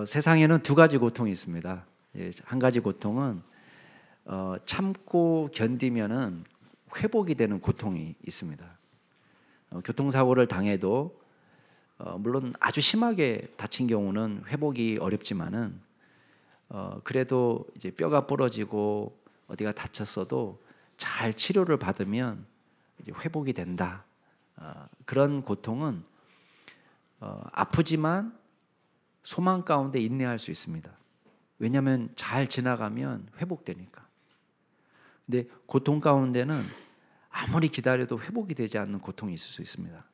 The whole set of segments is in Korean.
세상에는 두 가지 고통이 있습니다. 한 가지 고통은 참고 견디면은 회복이 되는 고통이 있습니다. 교통사고를 당해도 물론 아주 심하게 다친 경우는 회복이 어렵지만은 그래도 이제 뼈가 부러지고 어디가 다쳤어도 잘 치료를 받으면 이제 회복이 된다. 그런 고통은 아프지만 소망 가운데 인내할 수 있습니다. 왜냐하면 잘 지나가면 회복되니까. 근데 고통 가운데는 아무리 기다려도 회복이 되지 않는 고통이 있을 수 있습니다.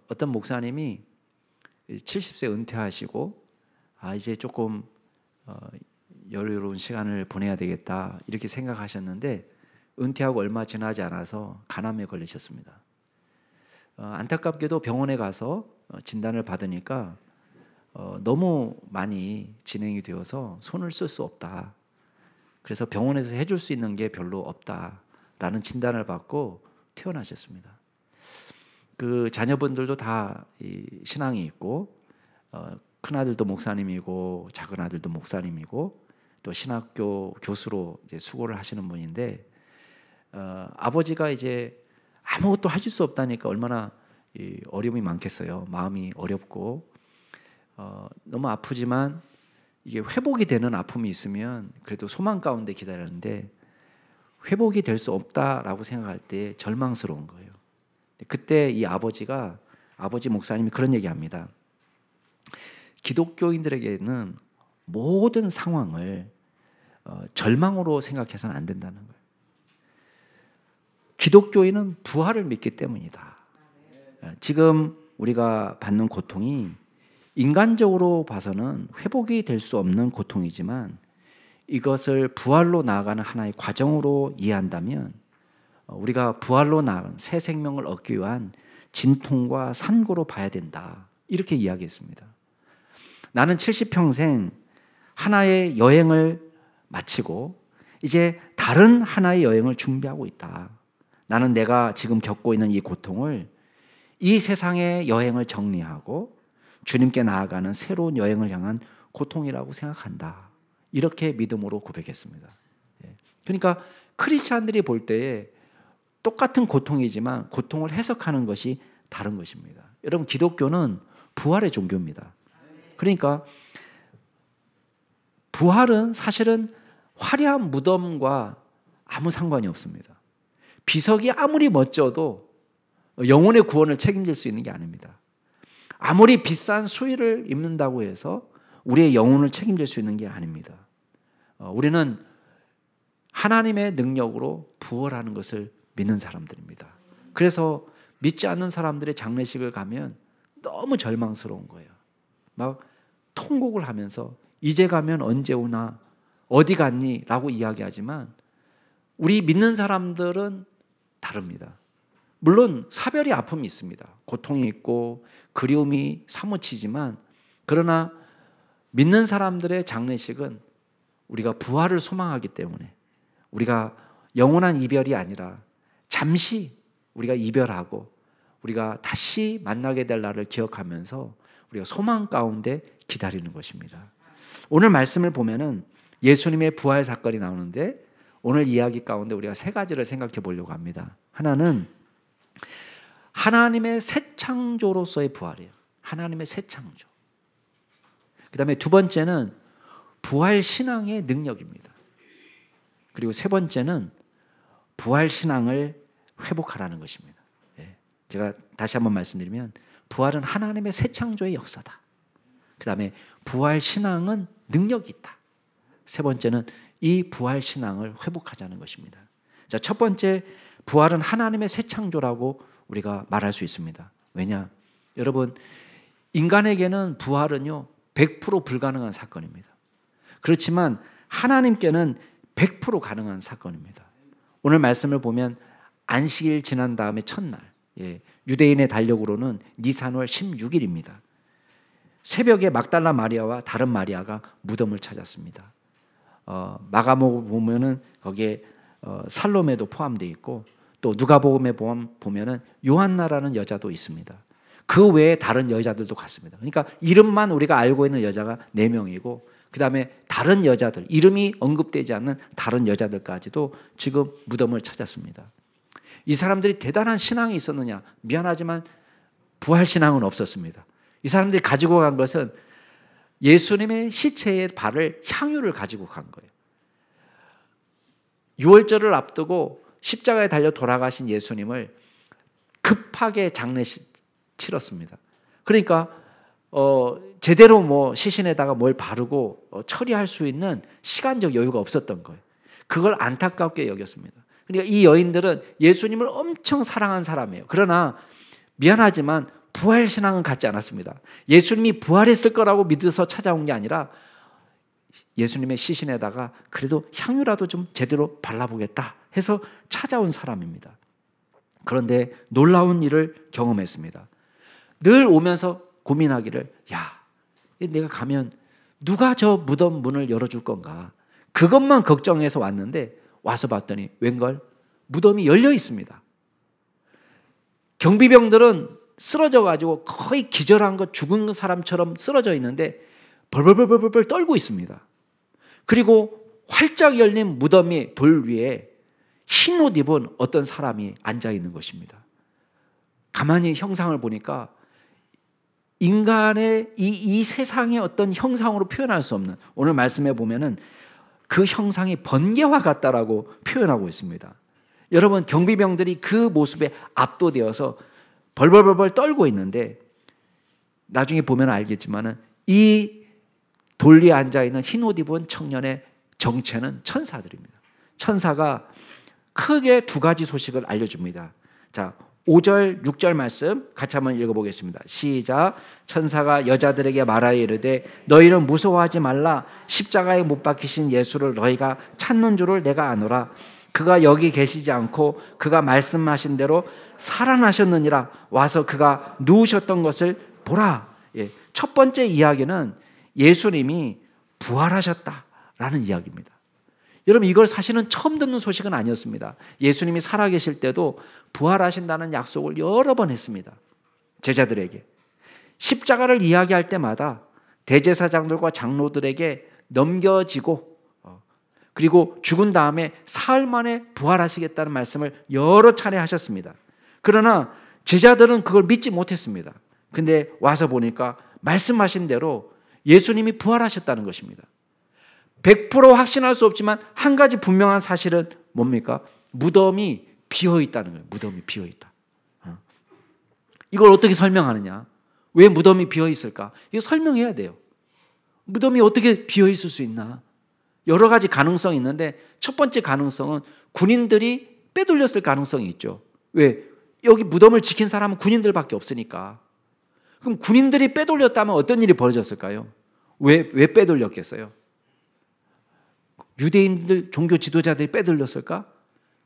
어떤 목사님이 70세 은퇴하시고 이제 조금 여유로운 시간을 보내야 되겠다 이렇게 생각하셨는데 은퇴하고 얼마 지나지 않아서 간암에 걸리셨습니다. 안타깝게도 병원에 가서 진단을 받으니까 너무 많이 진행이 되어서 손을 쓸 수 없다. 그래서 병원에서 해줄 수 있는 게 별로 없다라는 진단을 받고 퇴원하셨습니다. 그 자녀분들도 다 신앙이 있고 큰 아들도 목사님이고 작은 아들도 목사님이고 또 신학교 교수로 이제 수고를 하시는 분인데 아버지가 이제 아무것도 하실 수 없다니까 얼마나 어려움이 많겠어요. 마음이 어렵고 너무 아프지만 이게 회복이 되는 아픔이 있으면 그래도 소망 가운데 기다렸는데 회복이 될 수 없다라고 생각할 때 절망스러운 거예요. 그때 이 아버지 목사님이 그런 얘기합니다. 기독교인들에게는 모든 상황을 절망으로 생각해서는 안 된다는 거예요. 기독교인은 부활을 믿기 때문이다. 지금 우리가 받는 고통이 인간적으로 봐서는 회복이 될 수 없는 고통이지만 이것을 부활로 나아가는 하나의 과정으로 이해한다면 우리가 부활로 나아가는 새 생명을 얻기 위한 진통과 산고로 봐야 된다. 이렇게 이야기했습니다. 나는 70평생 하나의 여행을 마치고 이제 다른 하나의 여행을 준비하고 있다. 나는 내가 지금 겪고 있는 이 고통을 이 세상의 여행을 정리하고 주님께 나아가는 새로운 여행을 향한 고통이라고 생각한다. 이렇게 믿음으로 고백했습니다. 그러니까 크리스찬들이 볼 때에 똑같은 고통이지만 고통을 해석하는 것이 다른 것입니다. 여러분 기독교는 부활의 종교입니다. 그러니까 부활은 사실은 화려한 무덤과 아무 상관이 없습니다. 비석이 아무리 멋져도 영혼의 구원을 책임질 수 있는 게 아닙니다. 아무리 비싼 수의를 입는다고 해서 우리의 영혼을 책임질 수 있는 게 아닙니다. 우리는 하나님의 능력으로 부활하는 것을 믿는 사람들입니다. 그래서 믿지 않는 사람들의 장례식을 가면 너무 절망스러운 거예요. 막 통곡을 하면서 이제 가면 언제 오나 어디 갔니? 라고 이야기하지만 우리 믿는 사람들은 다릅니다. 물론 사별의 아픔이 있습니다. 고통이 있고 그리움이 사무치지만 그러나 믿는 사람들의 장례식은 우리가 부활을 소망하기 때문에 우리가 영원한 이별이 아니라 잠시 우리가 이별하고 우리가 다시 만나게 될 날을 기억하면서 우리가 소망 가운데 기다리는 것입니다. 오늘 말씀을 보면은 예수님의 부활 사건이 나오는데 오늘 이야기 가운데 우리가 세 가지를 생각해 보려고 합니다. 하나는 하나님의 새 창조로서의 부활이에요. 하나님의 새 창조. 그 다음에 두 번째는 부활 신앙의 능력입니다. 그리고 세 번째는 부활 신앙을 회복하라는 것입니다. 제가 다시 한번 말씀드리면 부활은 하나님의 새 창조의 역사다. 그 다음에 부활 신앙은 능력이 있다. 세 번째는 이 부활 신앙을 회복하자는 것입니다. 자, 첫 번째 부활은 하나님의 새 창조라고 우리가 말할 수 있습니다. 왜냐? 여러분 인간에게는 부활은요 100% 불가능한 사건입니다. 그렇지만 하나님께는 100% 가능한 사건입니다. 오늘 말씀을 보면 안식일 지난 다음에 첫날 유대인의 달력으로는 니산월 16일입니다. 새벽에 막달라 마리아와 다른 마리아가 무덤을 찾았습니다. 마가복음 보면은 거기에 살로메도 포함되어 있고 또 누가복음에 보면은 요한나라는 여자도 있습니다. 그 외에 다른 여자들도 갔습니다. 그러니까 이름만 우리가 알고 있는 여자가 4명이고 그 다음에 다른 여자들, 이름이 언급되지 않는 다른 여자들까지도 지금 무덤을 찾았습니다. 이 사람들이 대단한 신앙이 있었느냐? 미안하지만 부활신앙은 없었습니다. 이 사람들이 가지고 간 것은 예수님의 시체에 바를 향유를 가지고 간 거예요. 유월절을 앞두고 십자가에 달려 돌아가신 예수님을 급하게 장례 치렀습니다. 그러니까 제대로 뭐 시신에다가 뭘 바르고 처리할 수 있는 시간적 여유가 없었던 거예요. 그걸 안타깝게 여겼습니다. 그러니까 이 여인들은 예수님을 엄청 사랑한 사람이에요. 그러나 미안하지만 부활신앙은 갖지 않았습니다. 예수님이 부활했을 거라고 믿어서 찾아온 게 아니라 예수님의 시신에다가 그래도 향유라도 좀 제대로 발라보겠다 해서 찾아온 사람입니다. 그런데 놀라운 일을 경험했습니다. 늘 오면서 고민하기를, 야, 내가 가면 누가 저 무덤 문을 열어줄 건가? 그것만 걱정해서 왔는데 와서 봤더니 웬걸? 무덤이 열려 있습니다. 경비병들은 쓰러져 가지고 거의 기절한 것, 죽은 사람처럼 쓰러져 있는데 벌벌벌벌 떨고 있습니다. 그리고 활짝 열린 무덤이 돌 위에 흰 옷 입은 어떤 사람이 앉아 있는 것입니다. 가만히 형상을 보니까 인간의 이 세상의 어떤 형상으로 표현할 수 없는, 오늘 말씀에 보면은 그 형상이 번개와 같다라고 표현하고 있습니다. 여러분, 경비병들이 그 모습에 압도되어서 벌벌벌벌 떨고 있는데 나중에 보면 알겠지만은 이 돌리에 앉아 있는 흰 옷 입은 청년의 정체는 천사들입니다. 천사가 크게 2가지 소식을 알려줍니다. 자, 5절, 6절 말씀 같이 한번 읽어보겠습니다. 시작. 천사가 여자들에게 말하여 이르되 너희는 무서워하지 말라. 십자가에 못 박히신 예수를 너희가 찾는 줄을 내가 아노라. 그가 여기 계시지 않고 그가 말씀하신 대로 살아나셨느니라. 와서 그가 누우셨던 것을 보라. 예, 첫 번째 이야기는 예수님이 부활하셨다라는 이야기입니다. 여러분, 이걸 사실은 처음 듣는 소식은 아니었습니다. 예수님이 살아계실 때도 부활하신다는 약속을 여러 번 했습니다. 제자들에게. 십자가를 이야기할 때마다 대제사장들과 장로들에게 넘겨지고 그리고 죽은 다음에 사흘 만에 부활하시겠다는 말씀을 여러 차례 하셨습니다. 그러나 제자들은 그걸 믿지 못했습니다. 근데 와서 보니까 말씀하신 대로 예수님이 부활하셨다는 것입니다. 100% 확신할 수 없지만 한 가지 분명한 사실은 뭡니까? 무덤이 비어있다는 거예요. 무덤이 비어있다. 이걸 어떻게 설명하느냐? 왜 무덤이 비어있을까? 이거 설명해야 돼요. 무덤이 어떻게 비어있을 수 있나? 여러 가지 가능성이 있는데 첫 번째 가능성은 군인들이 빼돌렸을 가능성이 있죠. 왜? 여기 무덤을 지킨 사람은 군인들밖에 없으니까. 그럼 군인들이 빼돌렸다면 어떤 일이 벌어졌을까요? 왜 빼돌렸겠어요? 유대인들 종교 지도자들이 빼돌렸을까?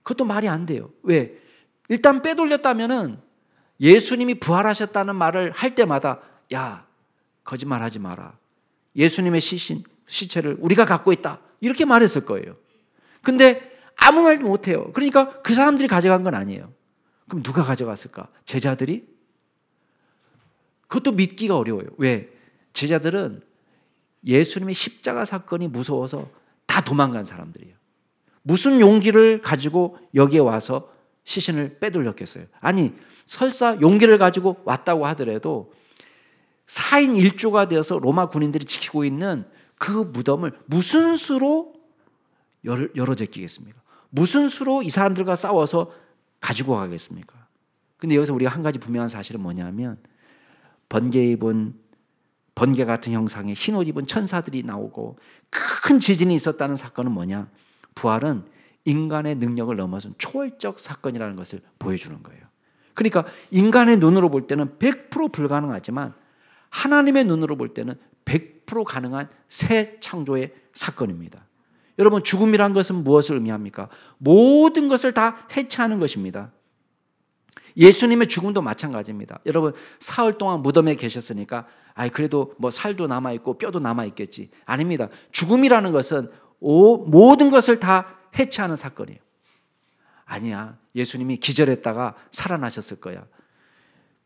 그것도 말이 안 돼요. 왜? 일단 빼돌렸다면은 예수님이 부활하셨다는 말을 할 때마다 야, 거짓말하지 마라. 예수님의 시체를 우리가 갖고 있다. 이렇게 말했을 거예요. 근데 아무 말도 못해요. 그러니까 그 사람들이 가져간 건 아니에요. 그럼 누가 가져갔을까? 제자들이? 그것도 믿기가 어려워요. 왜? 제자들은 예수님의 십자가 사건이 무서워서 다 도망간 사람들이에요. 무슨 용기를 가지고 여기에 와서 시신을 빼돌렸겠어요? 아니, 설사 용기를 가지고 왔다고 하더라도 4인 1조가 되어서 로마 군인들이 지키고 있는 그 무덤을 무슨 수로 열어 제끼겠습니까? 무슨 수로 이 사람들과 싸워서 가지고 가겠습니까? 근데 여기서 우리가 한 가지 분명한 사실은 뭐냐면 번개 같은 형상의 흰 옷 입은 천사들이 나오고 큰 지진이 있었다는 사건은 뭐냐? 부활은 인간의 능력을 넘어선 초월적 사건이라는 것을 보여주는 거예요. 그러니까 인간의 눈으로 볼 때는 100% 불가능하지만 하나님의 눈으로 볼 때는 100% 가능한 새 창조의 사건입니다. 여러분, 죽음이란 것은 무엇을 의미합니까? 모든 것을 다 해체하는 것입니다. 예수님의 죽음도 마찬가지입니다. 여러분, 사흘 동안 무덤에 계셨으니까 그래도 뭐 살도 남아있고 뼈도 남아있겠지. 아닙니다. 죽음이라는 것은 모든 것을 다 해체하는 사건이에요. 아니야, 예수님이 기절했다가 살아나셨을 거야.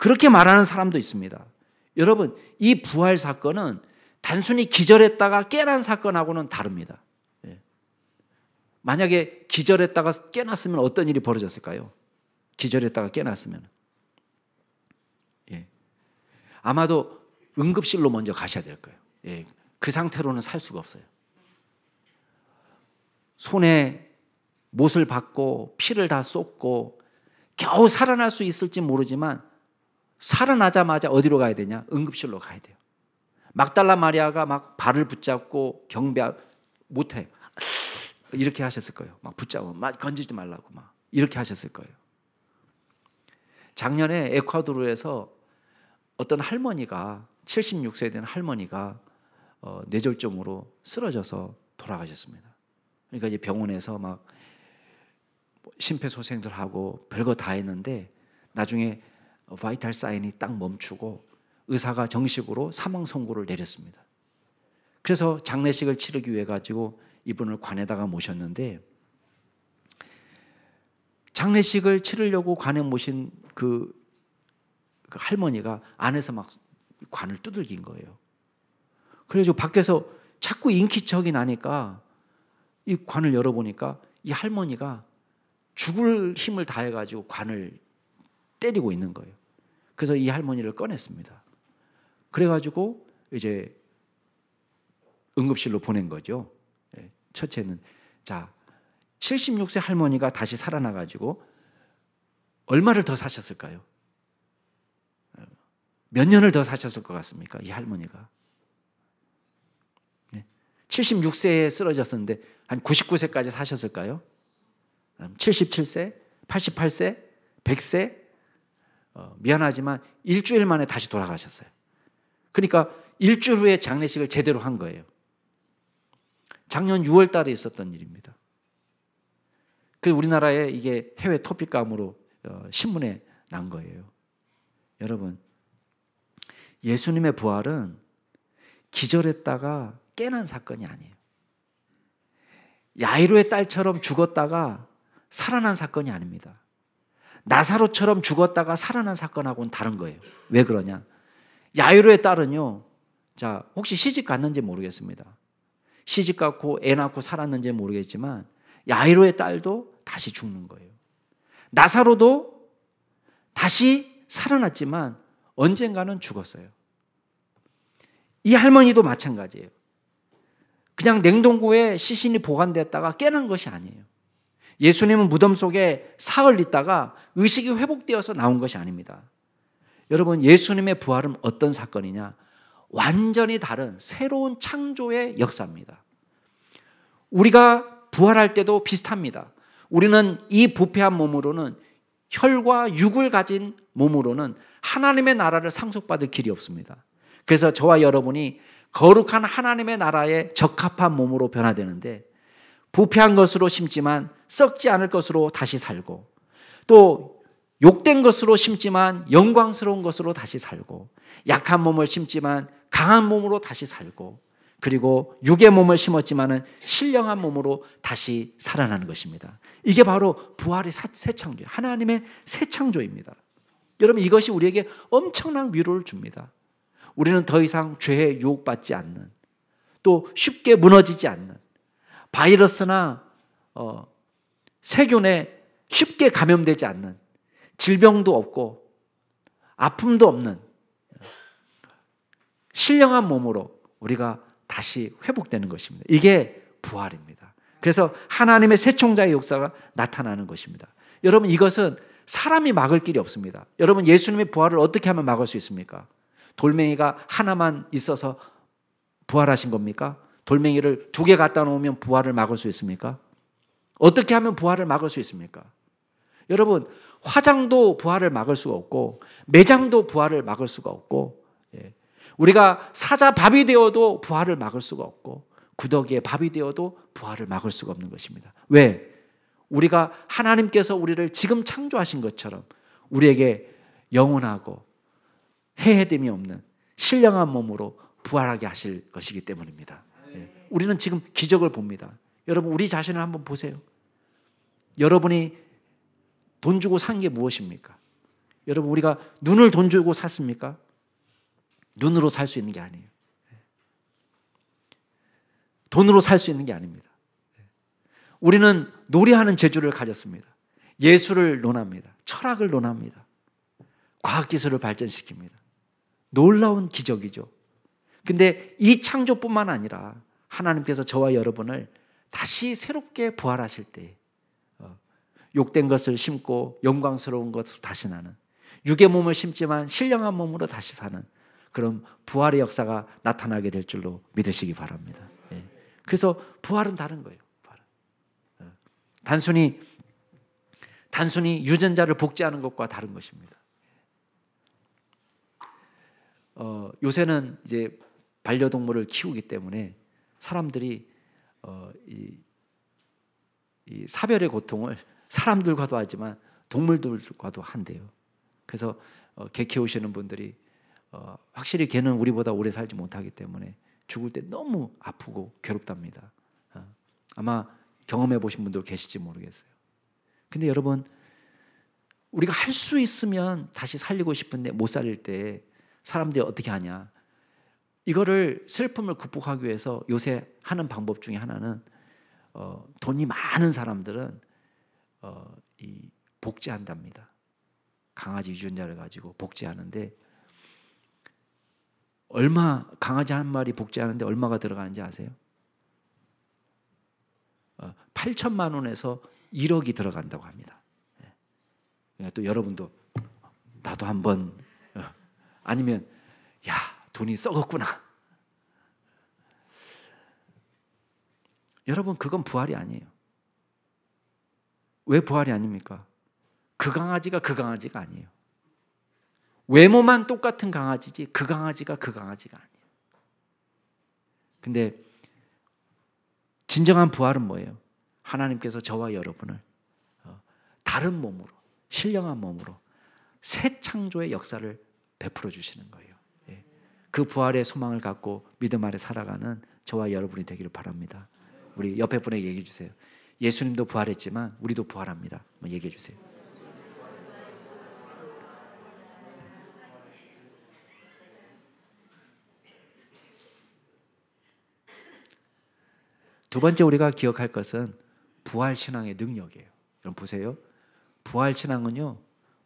그렇게 말하는 사람도 있습니다. 여러분, 이 부활 사건은 단순히 기절했다가 깨난 사건하고는 다릅니다. 만약에 기절했다가 깨났으면 어떤 일이 벌어졌을까요? 기절했다가 깨났으면 아마도 응급실로 먼저 가셔야 될 거예요. 그 상태로는 살 수가 없어요. 손에 못을 박고 피를 다 쏟고 겨우 살아날 수 있을지 모르지만 살아나자마자 어디로 가야 되냐? 응급실로 가야 돼요. 막달라 마리아가 막 발을 붙잡고 못해. 이렇게 하셨을 거예요. 막 붙잡고 막 건지지 말라고 막 이렇게 하셨을 거예요. 작년에 에콰도르에서 어떤 할머니가 76세 된 할머니가 뇌졸중으로 쓰러져서 돌아가셨습니다. 그러니까 이제 병원에서 막 심폐소생술하고 별거 다 했는데 나중에 바이탈 사인이 딱 멈추고 의사가 정식으로 사망 선고를 내렸습니다. 그래서 장례식을 치르기 위해 가지고 이분을 관에다가 모셨는데 장례식을 치르려고 관에 모신 그 할머니가 안에서 막 관을 두들긴 거예요. 그래서 밖에서 자꾸 인기척이 나니까 이 관을 열어보니까 이 할머니가 죽을 힘을 다해가지고 관을 때리고 있는 거예요. 그래서 이 할머니를 꺼냈습니다. 그래가지고 이제 응급실로 보낸 거죠. 첫째는 76세 할머니가 다시 살아나가지고 얼마를 더 사셨을까요? 몇 년을 더 사셨을 것 같습니까? 이 할머니가 76세에 쓰러졌었는데 한 99세까지 사셨을까요? 77세? 88세? 100세? 미안하지만 일주일 만에 다시 돌아가셨어요. 그러니까 일주일 후에 장례식을 제대로 한 거예요. 작년 6월 달에 있었던 일입니다. 그래서 우리나라에 이게 해외 토픽감으로 신문에 난 거예요. 여러분, 예수님의 부활은 기절했다가 깨난 사건이 아니에요. 야이로의 딸처럼 죽었다가 살아난 사건이 아닙니다. 나사로처럼 죽었다가 살아난 사건하고는 다른 거예요. 왜 그러냐? 야이로의 딸은요, 혹시 시집 갔는지 모르겠습니다. 시집 갔고 애 낳고 살았는지 모르겠지만 야이로의 딸도 다시 죽는 거예요. 나사로도 다시 살아났지만 언젠가는 죽었어요. 이 할머니도 마찬가지예요. 그냥 냉동고에 시신이 보관됐다가 깨난 것이 아니에요. 예수님은 무덤 속에 사흘 있다가 의식이 회복되어서 나온 것이 아닙니다. 여러분, 예수님의 부활은 어떤 사건이냐? 완전히 다른 새로운 창조의 역사입니다. 우리가 부활할 때도 비슷합니다. 우리는 이 부패한 몸으로는, 혈과 육을 가진 몸으로는 하나님의 나라를 상속받을 길이 없습니다. 그래서 저와 여러분이 거룩한 하나님의 나라에 적합한 몸으로 변화되는데, 부패한 것으로 심지만 썩지 않을 것으로 다시 살고, 또 욕된 것으로 심지만 영광스러운 것으로 다시 살고, 약한 몸을 심지만 강한 몸으로 다시 살고, 그리고 육의 몸을 심었지만은 신령한 몸으로 다시 살아나는 것입니다. 이게 바로 부활의 새 창조, 하나님의 새 창조입니다. 여러분, 이것이 우리에게 엄청난 위로를 줍니다. 우리는 더 이상 죄에 유혹받지 않는, 또 쉽게 무너지지 않는, 바이러스나 세균에 쉽게 감염되지 않는, 질병도 없고 아픔도 없는 신령한 몸으로 우리가 다시 회복되는 것입니다. 이게 부활입니다. 그래서 하나님의 새 창조의 역사가 나타나는 것입니다. 여러분, 이것은 사람이 막을 길이 없습니다. 여러분, 예수님의 부활을 어떻게 하면 막을 수 있습니까? 돌멩이가 하나만 있어서 부활하신 겁니까? 돌멩이를 2개 갖다 놓으면 부활을 막을 수 있습니까? 어떻게 하면 부활을 막을 수 있습니까? 여러분, 화장도 부활을 막을 수가 없고, 매장도 부활을 막을 수가 없고, 우리가 사자 밥이 되어도 부활을 막을 수가 없고, 구더기의 밥이 되어도 부활을 막을 수가 없는 것입니다. 왜? 우리가 하나님께서 우리를 지금 창조하신 것처럼 우리에게 영원하고 해해됨이 없는 신령한 몸으로 부활하게 하실 것이기 때문입니다. 우리는 지금 기적을 봅니다. 여러분, 우리 자신을 한번 보세요. 여러분이 돈 주고 산 게 무엇입니까? 여러분, 우리가 눈을 돈 주고 샀습니까? 눈으로 살 수 있는 게 아니에요. 돈으로 살 수 있는 게 아닙니다. 우리는 노래하는 재주를 가졌습니다. 예술을 논합니다. 철학을 논합니다. 과학기술을 발전시킵니다. 놀라운 기적이죠. 근데 이 창조뿐만 아니라 하나님께서 저와 여러분을 다시 새롭게 부활하실 때 욕된 것을 심고 영광스러운 것으로 다시 나는, 육의 몸을 심지만 신령한 몸으로 다시 사는 그런 부활의 역사가 나타나게 될 줄로 믿으시기 바랍니다. 그래서 부활은 다른 거예요. 단순히 유전자를 복제하는 것과 다른 것입니다. 요새는 이제 반려동물을 키우기 때문에 사람들이 이 사별의 고통을 사람들과도 하지만 동물들과도 한대요. 그래서 개 키우시는 분들이 확실히 개는 우리보다 오래 살지 못하기 때문에 죽을 때 너무 아프고 괴롭답니다. 아마 경험해 보신 분도 계실지 모르겠어요. 근데 여러분, 우리가 할 수 있으면 다시 살리고 싶은데 못 살릴 때 사람들이 어떻게 하냐? 이거를 슬픔을 극복하기 위해서 요새 하는 방법 중에 하나는 돈이 많은 사람들은 이 복제한답니다. 강아지 유전자를 가지고 복제하는데 강아지 한 마리 복제하는데 얼마가 들어가는지 아세요? 8천만 원에서 1억이 들어간다고 합니다. 그러니까 또 여러분도 나도 한번, 아니면 야, 돈이 썩었구나. 여러분, 그건 부활이 아니에요. 왜 부활이 아닙니까? 그 강아지가 아니에요. 외모만 똑같은 강아지지 그 강아지가 아니에요. 근데 진정한 부활은 뭐예요? 하나님께서 저와 여러분을 다른 몸으로, 신령한 몸으로 새 창조의 역사를 베풀어 주시는 거예요. 그 부활의 소망을 갖고 믿음 아래 살아가는 저와 여러분이 되기를 바랍니다. 우리 옆에 분에게 얘기해 주세요. 예수님도 부활했지만 우리도 부활합니다. 한번 얘기해 주세요. 두 번째 우리가 기억할 것은 부활신앙의 능력이에요. 여러분 보세요. 부활신앙은요,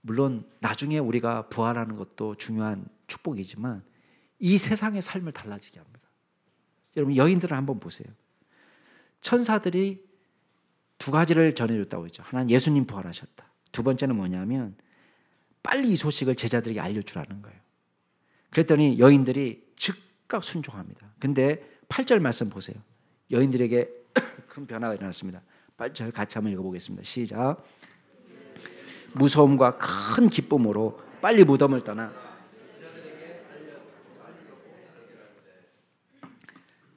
물론 나중에 우리가 부활하는 것도 중요한 축복이지만 이 세상의 삶을 달라지게 합니다. 여러분, 여인들을 한번 보세요. 천사들이 두 가지를 전해줬다고 했죠. 하나는 예수님 부활하셨다. 두 번째는 뭐냐면 빨리 이 소식을 제자들에게 알려주라는 거예요. 그랬더니 여인들이 즉각 순종합니다. 근데 8절 말씀 보세요. 여인들에게 큰 변화가 일어났습니다. 8절 같이 한번 읽어보겠습니다. 시작. 무서움과 큰 기쁨으로 빨리 무덤을 떠나.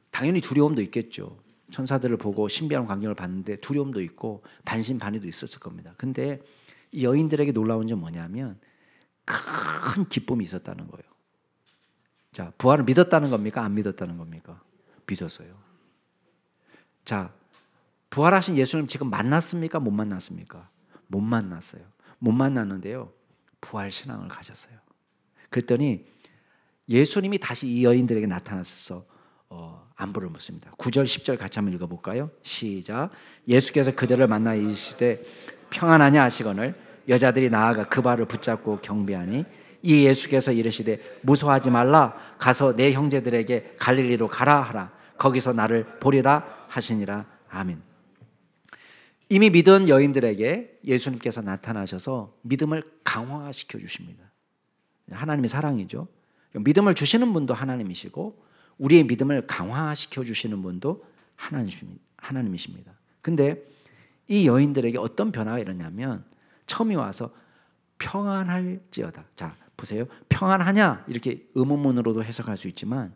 당연히 두려움도 있겠죠. 천사들을 보고 신비한 광경을 봤는데 두려움도 있고 반신반의도 있었을 겁니다. 근데 이 여인들에게 놀라운 점은 뭐냐면 큰 기쁨이 있었다는 거예요. 자, 부활을 믿었다는 겁니까? 안 믿었다는 겁니까? 믿었어요. 자, 부활하신 예수님 지금 만났습니까? 못 만났습니까? 못 만났어요. 못 만났는데요, 부활신앙을 가졌어요. 그랬더니 예수님이 다시 이 여인들에게 나타나셔서 안부를 묻습니다. 9절 10절 같이 한번 읽어볼까요? 시작. 예수께서 그들을 만나 이르시되 평안하냐 하시거늘 여자들이 나아가 그 발을 붙잡고 경배하니 이 예수께서 이르시되 무서워하지 말라 가서 내 형제들에게 갈릴리로 가라 하라 거기서 나를 보리라 하시니라. 아멘. 이미 믿은 여인들에게 예수님께서 나타나셔서 믿음을 강화시켜 주십니다. 하나님의 사랑이죠. 믿음을 주시는 분도 하나님이시고 우리의 믿음을 강화시켜 주시는 분도 하나님이십니다. 근데 이 여인들에게 어떤 변화가 일어나냐면 처음에 와서 평안할지어다. 자, 보세요. 평안하냐 이렇게 의문문으로도 해석할 수 있지만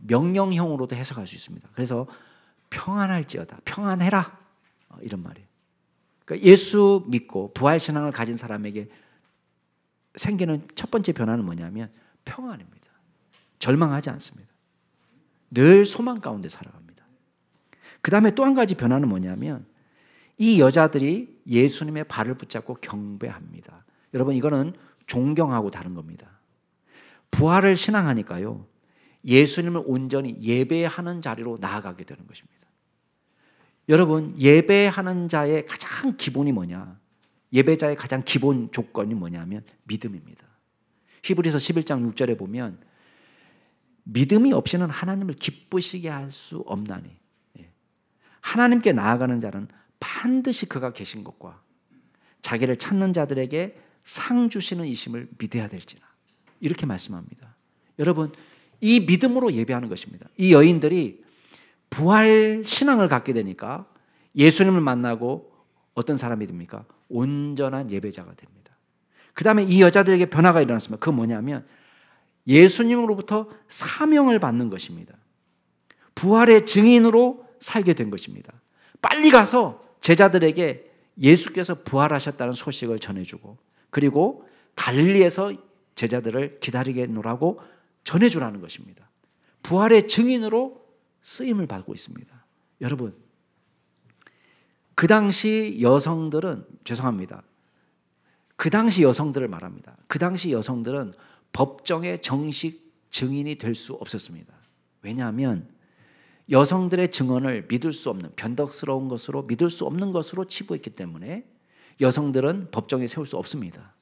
명령형으로도 해석할 수 있습니다. 그래서 평안할지어다. 평안해라. 이런 말이에요. 그러니까 예수 믿고 부활신앙을 가진 사람에게 생기는 첫 번째 변화는 뭐냐면 평안입니다. 절망하지 않습니다. 늘 소망 가운데 살아갑니다. 그 다음에 또 한 가지 변화는 뭐냐면 이 여자들이 예수님의 발을 붙잡고 경배합니다. 여러분, 이거는 존경하고 다른 겁니다. 부활을 신앙하니까요, 예수님을 온전히 예배하는 자리로 나아가게 되는 것입니다. 여러분, 예배하는 자의 가장 기본이 뭐냐? 예배자의 가장 기본 조건이 뭐냐면 믿음입니다. 히브리서 11장 6절에 보면 믿음이 없이는 하나님을 기쁘시게 할 수 없나니, 하나님께 나아가는 자는 반드시 그가 계신 것과 자기를 찾는 자들에게 상 주시는 이심을 믿어야 될지나, 이렇게 말씀합니다. 여러분, 이 믿음으로 예배하는 것입니다. 이 여인들이 부활 신앙을 갖게 되니까 예수님을 만나고 어떤 사람이 됩니까? 온전한 예배자가 됩니다. 그 다음에 이 여자들에게 변화가 일어났습니다. 그건 뭐냐면 예수님으로부터 사명을 받는 것입니다. 부활의 증인으로 살게 된 것입니다. 빨리 가서 제자들에게 예수께서 부활하셨다는 소식을 전해주고, 그리고 갈릴리에서 제자들을 기다리게 놓으라고 전해주라는 것입니다. 부활의 증인으로 쓰임을 받고 있습니다. 여러분, 그 당시 여성들은, 죄송합니다, 그 당시 여성들을 말합니다. 그 당시 여성들은 법정의 정식 증인이 될 수 없었습니다. 왜냐하면 여성들의 증언을 믿을 수 없는, 변덕스러운 것으로 믿을 수 없는 것으로 치부했기 때문에 여성들은 법정에 세울 수 없습니다.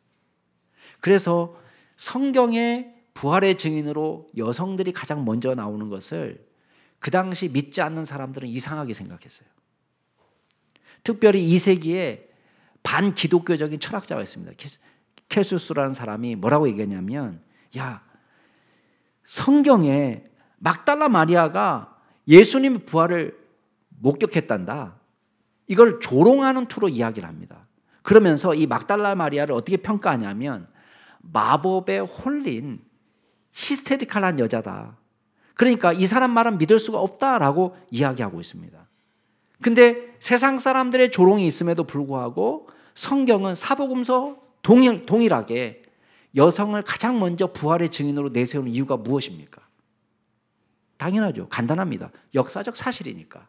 그래서 성경의 부활의 증인으로 여성들이 가장 먼저 나오는 것을 그 당시 믿지 않는 사람들은 이상하게 생각했어요. 특별히 2세기에 반기독교적인 철학자가 있습니다. 켈수스라는 사람이 뭐라고 얘기했냐면, 야, 성경에 막달라 마리아가 예수님의 부활을 목격했단다, 이걸 조롱하는 투로 이야기를 합니다. 그러면서 이 막달라 마리아를 어떻게 평가하냐면 마법에 홀린 히스테리칼한 여자다, 그러니까 이 사람 말은 믿을 수가 없다라고 이야기하고 있습니다. 근데 세상 사람들의 조롱이 있음에도 불구하고 성경은 사복음서 동일하게 여성을 가장 먼저 부활의 증인으로 내세우는 이유가 무엇입니까? 당연하죠. 간단합니다. 역사적 사실이니까.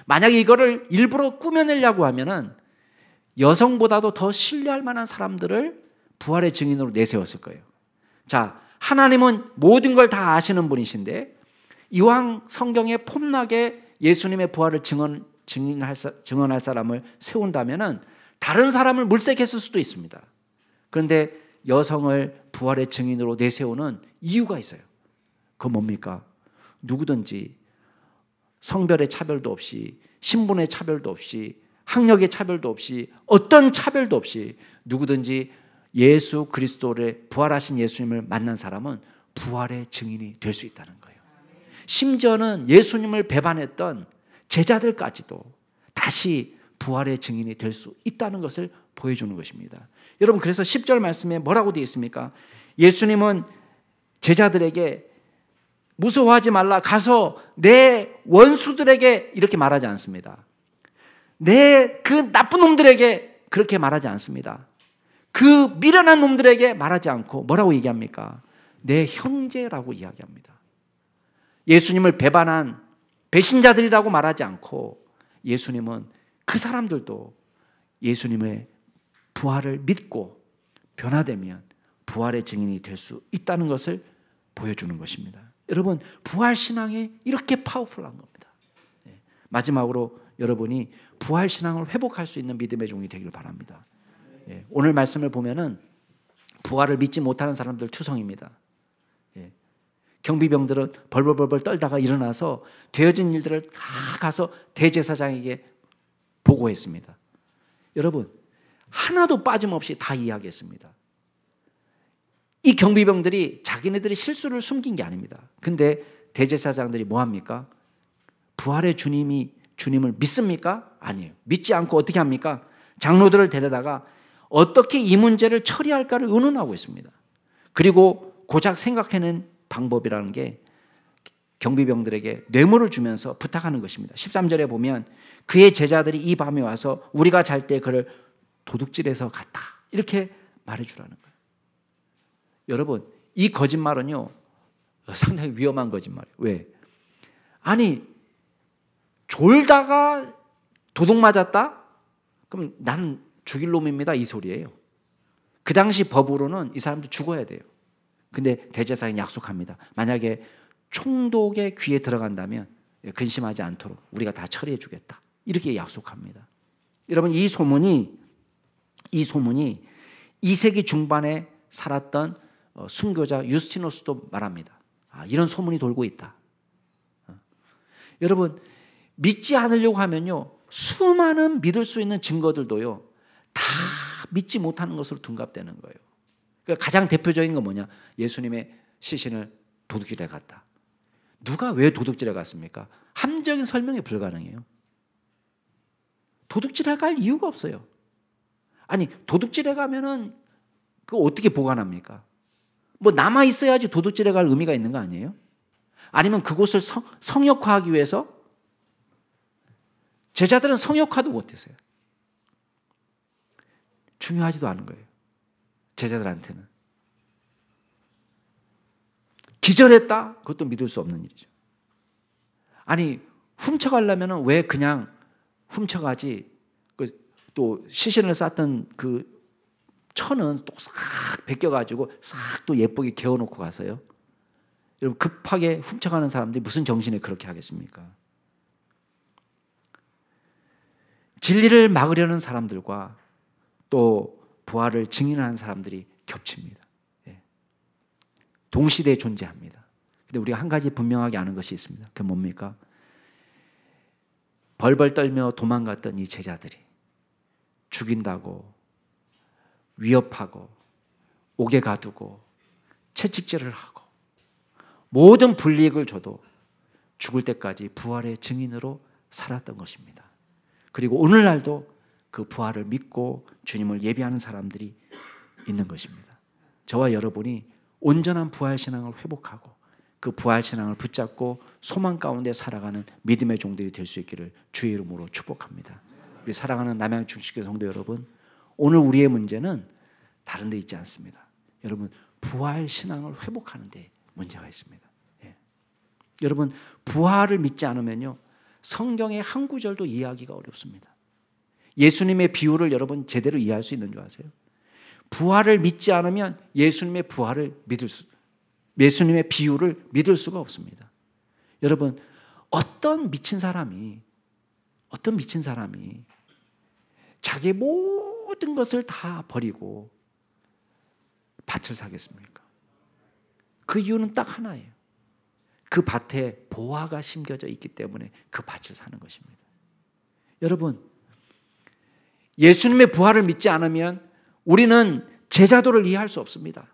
만약에 이거를 일부러 꾸며내려고 하면은 여성보다도 더 신뢰할 만한 사람들을 부활의 증인으로 내세웠을 거예요. 자, 하나님은 모든 걸 다 아시는 분이신데 이왕 성경에 폼나게 예수님의 부활을 증언할 사람을 세운다면은 다른 사람을 물색했을 수도 있습니다. 그런데 여성을 부활의 증인으로 내세우는 이유가 있어요. 그건 뭡니까? 누구든지 성별의 차별도 없이, 신분의 차별도 없이, 학력의 차별도 없이, 어떤 차별도 없이 누구든지 예수 그리스도를, 부활하신 예수님을 만난 사람은 부활의 증인이 될 수 있다는 거예요. 심지어는 예수님을 배반했던 제자들까지도 다시 부활의 증인이 될 수 있다는 것을 보여주는 것입니다. 여러분, 그래서 10절 말씀에 뭐라고 되어 있습니까? 예수님은 제자들에게 무서워하지 말라, 가서 내 원수들에게 이렇게 말하지 않습니다. 내 그 나쁜 놈들에게 그렇게 말하지 않습니다. 그 미련한 놈들에게 말하지 않고 뭐라고 얘기합니까? 내 형제라고 이야기합니다. 예수님을 배반한 배신자들이라고 말하지 않고 예수님은 그 사람들도 예수님의 부활을 믿고 변화되면 부활의 증인이 될 수 있다는 것을 보여주는 것입니다. 여러분, 부활 신앙이 이렇게 파워풀한 겁니다. 마지막으로 여러분이 부활 신앙을 회복할 수 있는 믿음의 종이 되기를 바랍니다. 오늘 말씀을 보면은 부활을 믿지 못하는 사람들 투성입니다. 경비병들은 벌벌벌벌 떨다가 일어나서 되어진 일들을 다 가서 대제사장에게 보고했습니다. 여러분, 하나도 빠짐없이 다 이야기했습니다. 이 경비병들이 자기네들이 실수를 숨긴 게 아닙니다. 근데 대제사장들이 뭐합니까? 부활의 주님을 믿습니까? 아니에요. 믿지 않고 어떻게 합니까? 장로들을 데려다가 어떻게 이 문제를 처리할까를 의논하고 있습니다. 그리고 고작 생각해낸 방법이라는 게 경비병들에게 뇌물을 주면서 부탁하는 것입니다. 13절에 보면 그의 제자들이 이 밤에 와서 우리가 잘 때 그를 도둑질해서 갔다, 이렇게 말해주라는 거예요. 여러분, 이 거짓말은요 상당히 위험한 거짓말이에요. 왜? 아니, 졸다가 도둑 맞았다? 그럼 나는 죽일 놈입니다, 이 소리예요. 그 당시 법으로는 이 사람도 죽어야 돼요. 근데 대제사장이 약속합니다. 만약에 총독의 귀에 들어간다면 근심하지 않도록 우리가 다 처리해 주겠다. 이렇게 약속합니다. 여러분, 이 소문이 2세기 중반에 살았던 순교자 유스티누스도 말합니다. 이런 소문이 돌고 있다. 여러분, 믿지 않으려고 하면요, 수많은 믿을 수 있는 증거들도요 다 믿지 못하는 것으로 둔갑되는 거예요. 그러니까 가장 대표적인 건 뭐냐? 예수님의 시신을 도둑질해 갔다. 누가 왜 도둑질해 갔습니까? 합리적인 설명이 불가능해요. 도둑질해 갈 이유가 없어요. 아니, 도둑질해 가면은 그거 어떻게 보관합니까? 뭐 남아 있어야지 도둑질해 갈 의미가 있는 거 아니에요? 아니면 그곳을 성역화하기 위해서? 제자들은 성역화도 못했어요. 중요하지도 않은 거예요. 제자들한테는. 기절했다? 그것도 믿을 수 없는 일이죠. 아니, 훔쳐가려면 왜 그냥 훔쳐가지? 또 시신을 쌌던 그 천은 또 싹 벗겨가지고 싹 또 예쁘게 개어놓고 가서요. 여러분, 급하게 훔쳐가는 사람들이 무슨 정신에 그렇게 하겠습니까? 진리를 막으려는 사람들과 또 부활을 증인하는 사람들이 겹칩니다. 동시대에 존재합니다. 근데 우리가 한 가지 분명하게 아는 것이 있습니다. 그게 뭡니까? 벌벌 떨며 도망갔던 이 제자들이 죽인다고 위협하고 옥에 가두고 채찍질을 하고 모든 불이익을 줘도 죽을 때까지 부활의 증인으로 살았던 것입니다. 그리고 오늘날도 그 부활을 믿고 주님을 예비하는 사람들이 있는 것입니다. 저와 여러분이 온전한 부활신앙을 회복하고 그 부활신앙을 붙잡고 소망 가운데 살아가는 믿음의 종들이 될 수 있기를 주의 이름으로 축복합니다. 우리 사랑하는 남양충식교 성도 여러분, 오늘 우리의 문제는 다른 데 있지 않습니다. 여러분, 부활신앙을 회복하는 데 문제가 있습니다. 여러분, 부활을 믿지 않으면요, 성경의 한 구절도 이해하기가 어렵습니다. 예수님의 비유를 여러분 제대로 이해할 수 있는 줄 아세요? 부활을 믿지 않으면 예수님의 비유를 믿을 수가 없습니다. 여러분, 어떤 미친 사람이 자기의 모든 것을 다 버리고 밭을 사겠습니까? 그 이유는 딱 하나예요. 그 밭에 보화가 심겨져 있기 때문에 그 밭을 사는 것입니다. 여러분, 예수님의 부활을 믿지 않으면 우리는 제자도를 이해할 수 없습니다.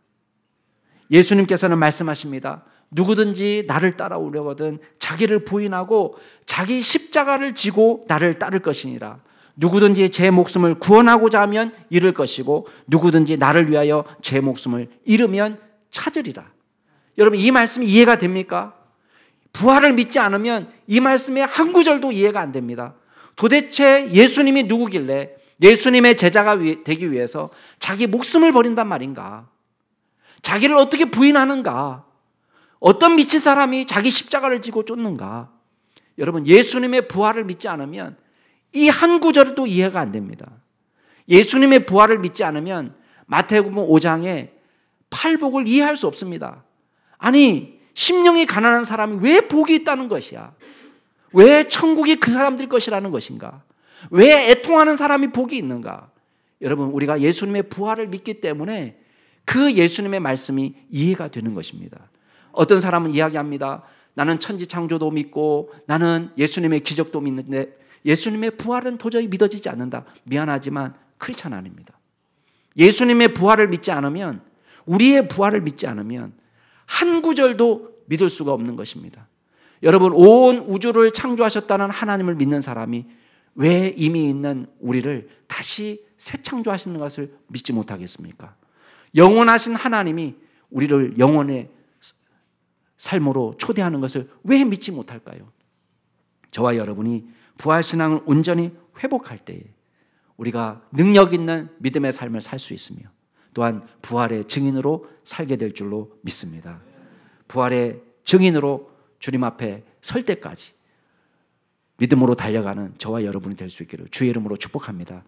예수님께서는 말씀하십니다. 누구든지 나를 따라오려거든 자기를 부인하고 자기 십자가를 지고 나를 따를 것이니라. 누구든지 제 목숨을 구원하고자 하면 잃을 것이고 누구든지 나를 위하여 제 목숨을 잃으면 찾으리라. 여러분, 이 말씀이 이해가 됩니까? 부활을 믿지 않으면 이 말씀의 한 구절도 이해가 안 됩니다. 도대체 예수님이 누구길래 예수님의 제자가 되기 위해서 자기 목숨을 버린단 말인가? 자기를 어떻게 부인하는가? 어떤 미친 사람이 자기 십자가를 지고 쫓는가? 여러분, 예수님의 부활을 믿지 않으면 이 한 구절도 이해가 안 됩니다. 예수님의 부활을 믿지 않으면 마태복음 5장에 팔복을 이해할 수 없습니다. 아니, 심령이 가난한 사람이 왜 복이 있다는 것이야? 왜 천국이 그 사람들 것이라는 것인가? 왜 애통하는 사람이 복이 있는가? 여러분, 우리가 예수님의 부활을 믿기 때문에 그 예수님의 말씀이 이해가 되는 것입니다. 어떤 사람은 이야기합니다. 나는 천지창조도 믿고 나는 예수님의 기적도 믿는데 예수님의 부활은 도저히 믿어지지 않는다. 미안하지만 크리스찬 아닙니다. 예수님의 부활을 믿지 않으면, 우리의 부활을 믿지 않으면 한 구절도 믿을 수가 없는 것입니다. 여러분, 온 우주를 창조하셨다는 하나님을 믿는 사람이 왜 이미 있는 우리를 다시 새 창조하시는 것을 믿지 못하겠습니까? 영원하신 하나님이 우리를 영원의 삶으로 초대하는 것을 왜 믿지 못할까요? 저와 여러분이 부활신앙을 온전히 회복할 때에 우리가 능력 있는 믿음의 삶을 살 수 있으며 또한 부활의 증인으로 살게 될 줄로 믿습니다. 부활의 증인으로 주님 앞에 설 때까지 믿음으로 달려가는 저와 여러분이 될 수 있기를 주의 이름으로 축복합니다.